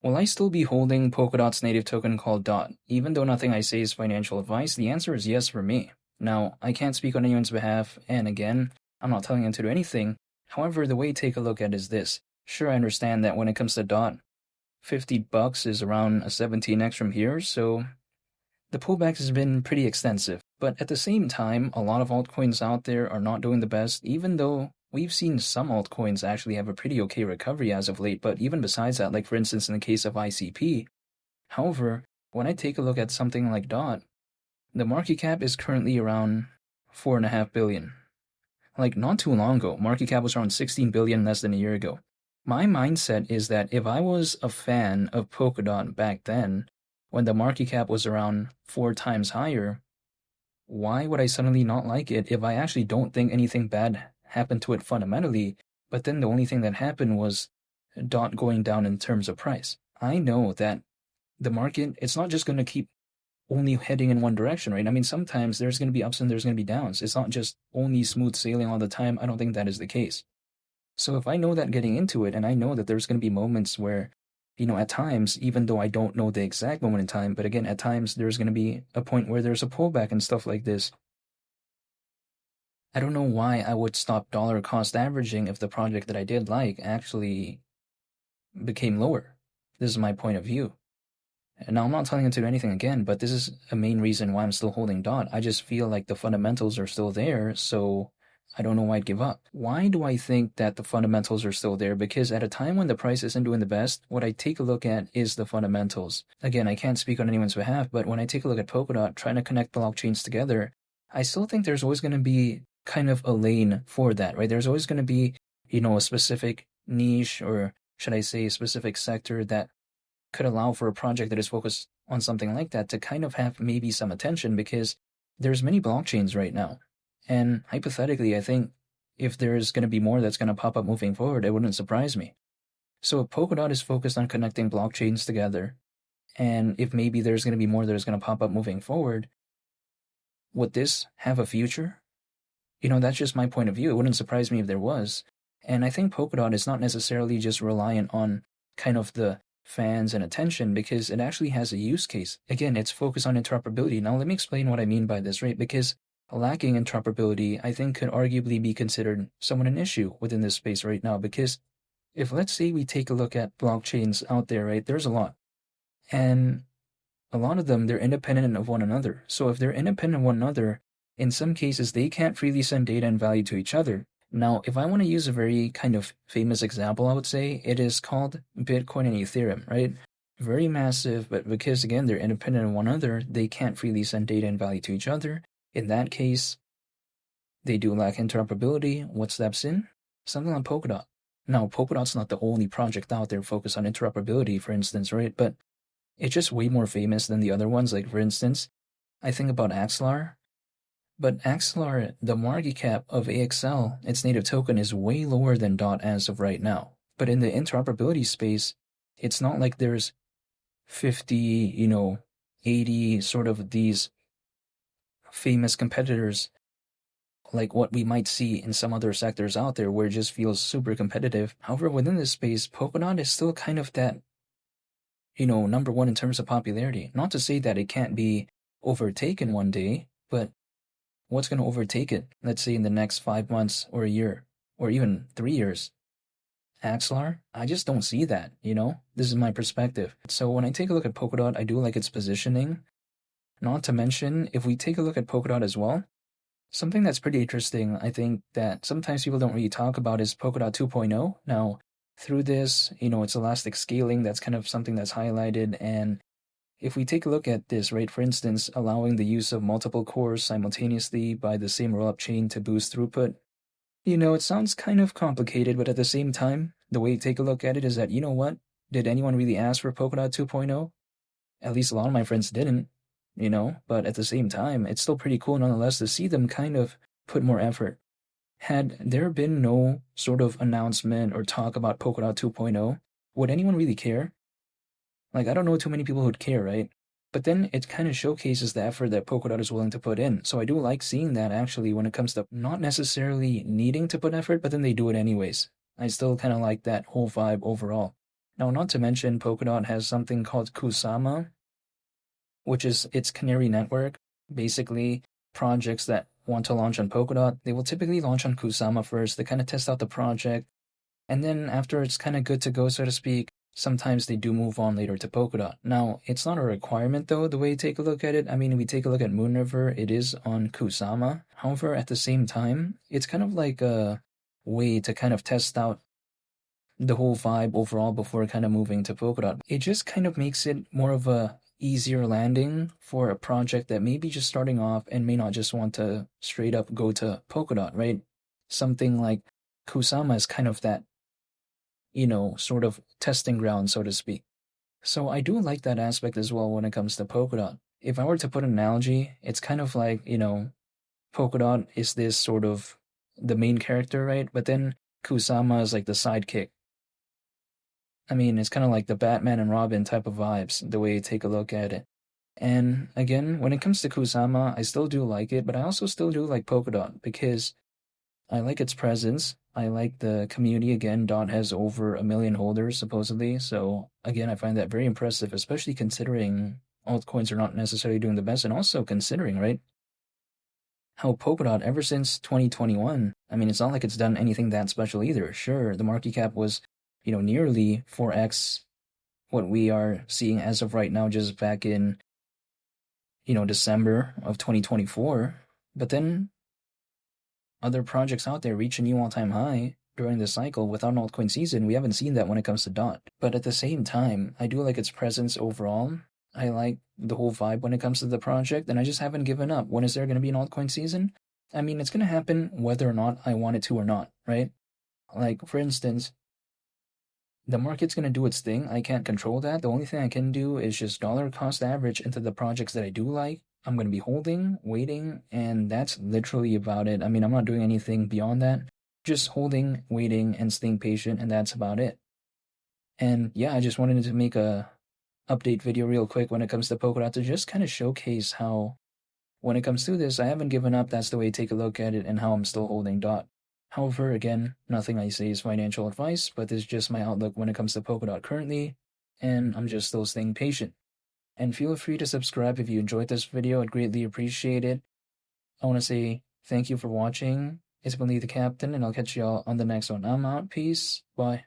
Will I still be holding Polkadot's native token called DOT? Even though nothing I say is financial advice, the answer is yes for me. Now, I can't speak on anyone's behalf, and again, I'm not telling them to do anything. However, the way to take a look at it is this. Sure, I understand that when it comes to DOT, $50 is around a 17x from here, so the pullback has been pretty extensive. But at the same time, a lot of altcoins out there are not doing the best, even though we've seen some altcoins actually have a pretty okay recovery as of late. But even besides that, like for instance in the case of ICP, however, when I take a look at something like DOT, the market cap is currently around 4.5 billion. Like not too long ago, market cap was around 16 billion less than a year ago. My mindset is that if I was a fan of Polkadot back then, when the market cap was around 4 times higher, why would I suddenly not like it if I actually don't think anything bad happened to it fundamentally, but then the only thing that happened was DOT going down in terms of price? I know that the market, it's not just going to keep only heading in one direction, right? I mean, sometimes there's going to be ups and there's going to be downs. It's not just only smooth sailing all the time. I don't think that is the case. So if I know that getting into it, and I know that there's going to be moments where, at times, even though I don't know the exact moment in time, but again, at times there's going to be a point where there's a pullback and stuff like this. I don't know why I would stop dollar cost averaging if the project that I did like actually became lower. This is my point of view. And now I'm not telling you to do anything again, but this is a main reason why I'm still holding DOT. I just feel like the fundamentals are still there, so I don't know why I'd give up. Why do I think that the fundamentals are still there? Because at a time when the price isn't doing the best, what I take a look at is the fundamentals. Again, I can't speak on anyone's behalf, but when I take a look at Polkadot, trying to connect blockchains together, I still think there's always going to be kind of a lane for that, right? There's always going to be, a specific niche, or should I say a specific sector that could allow for a project that is focused on something like that to kind of have maybe some attention, because there's many blockchains right now. And hypothetically, I think if there's going to be more that's going to pop up moving forward, it wouldn't surprise me. So if Polkadot is focused on connecting blockchains together, and if maybe there's going to be more that is going to pop up moving forward, would this have a future? That's just my point of view. It wouldn't surprise me if there was. And I think Polkadot is not necessarily just reliant on kind of the fans and attention, because it actually has a use case. Again, it's focused on interoperability. Now, let me explain what I mean by this, right? Because lacking interoperability, I think, could arguably be considered somewhat an issue within this space right now. Because if, let's say, we take a look at blockchains out there, right, there's a lot. And a lot of them, they're independent of one another. So if they're independent of one another, in some cases, they can't freely send data and value to each other. Now, if I want to use a very kind of famous example, I would say it is called Bitcoin and Ethereum, right? Very massive, but because, again, they're independent of one another, they can't freely send data and value to each other. In that case, they do lack interoperability. What steps in? Something like Polkadot. Now, Polkadot's not the only project out there focused on interoperability, for instance, right? But it's just way more famous than the other ones. Like, for instance, I think about Axelar. But Axelar, the market cap of AXL, its native token, is way lower than DOT as of right now. But in the interoperability space, it's not like there's 50, 80 sort of these famous competitors like what we might see in some other sectors out there where it just feels super competitive. However, within this space, Polkadot is still kind of that, number one in terms of popularity. Not to say that it can't be overtaken one day, but what's going to overtake it, let's say in the next 5 months or a year, or even 3 years? Axelar? I just don't see that, This is my perspective. So when I take a look at Polkadot, I do like its positioning. Not to mention, if we take a look at Polkadot as well, something that's pretty interesting, I think, that sometimes people don't really talk about is Polkadot 2.0. Now, through this, it's elastic scaling, that's kind of something that's highlighted. And if we take a look at this, right, for instance, allowing the use of multiple cores simultaneously by the same rollup chain to boost throughput, it sounds kind of complicated, but at the same time, the way to take a look at it is that, what? Did anyone really ask for Polkadot 2.0? At least a lot of my friends didn't, but at the same time, it's still pretty cool nonetheless to see them kind of put more effort. Had there been no sort of announcement or talk about Polkadot 2.0, would anyone really care? Like, I don't know too many people who'd care, right? But then it kind of showcases the effort that Polkadot is willing to put in. So I do like seeing that, actually, when it comes to not necessarily needing to put effort, but then they do it anyways. I still kind of like that whole vibe overall. Now, not to mention, Polkadot has something called Kusama, which is its canary network. Basically, projects that want to launch on Polkadot, they will typically launch on Kusama first. They kind of test out the project, and then after it's kind of good to go, so to speak, sometimes they do move on later to Polkadot. Now, it's not a requirement though, the way you take a look at it. I mean, if we take a look at Moonriver, it is on Kusama. However, at the same time, it's kind of like a way to kind of test out the whole vibe overall before kind of moving to Polkadot. It just kind of makes it more of a easier landing for a project that may be just starting off and may not just want to straight up go to Polkadot, right? Something like Kusama is kind of that, sort of testing ground, so to speak. So I do like that aspect as well when it comes to Polkadot. If I were to put an analogy, it's kind of like, Polkadot is this sort of the main character, right? But then Kusama is like the sidekick. I mean, it's kind of like the Batman and Robin type of vibes, the way you take a look at it. And again, when it comes to Kusama, I still do like it, but I also still do like Polkadot because I like its presence. I like the community. Again, Dot has over 1 million holders, supposedly. So, again, I find that very impressive, especially considering altcoins are not necessarily doing the best. And also considering, right, how Polkadot, ever since 2021, I mean, it's not like it's done anything that special either. Sure, the market cap was, nearly 4x what we are seeing as of right now, just back in, December of 2024. But then other projects out there reach a new all-time high during this cycle without an altcoin season. We haven't seen that when it comes to DOT. But at the same time, I do like its presence overall. I like the whole vibe when it comes to the project, and I just haven't given up. When is there going to be an altcoin season? I mean, it's going to happen whether or not I want it to or not, right? Like, for instance, the market's going to do its thing. I can't control that. The only thing I can do is just dollar cost average into the projects that I do like. I'm going to be holding, waiting, and that's literally about it. I mean, I'm not doing anything beyond that. Just holding, waiting, and staying patient, and that's about it. And yeah, I just wanted to make a update video real quick when it comes to Polkadot to just kind of showcase how, when it comes to this, I haven't given up. That's the way to take a look at it, and how I'm still holding DOT. However, again, nothing I say is financial advice, but this is just my outlook when it comes to Polkadot currently, and I'm just still staying patient. And feel free to subscribe if you enjoyed this video. I'd greatly appreciate it. I want to say thank you for watching. It's been Lee the Captain, and I'll catch y'all on the next one. I'm out. Peace. Bye.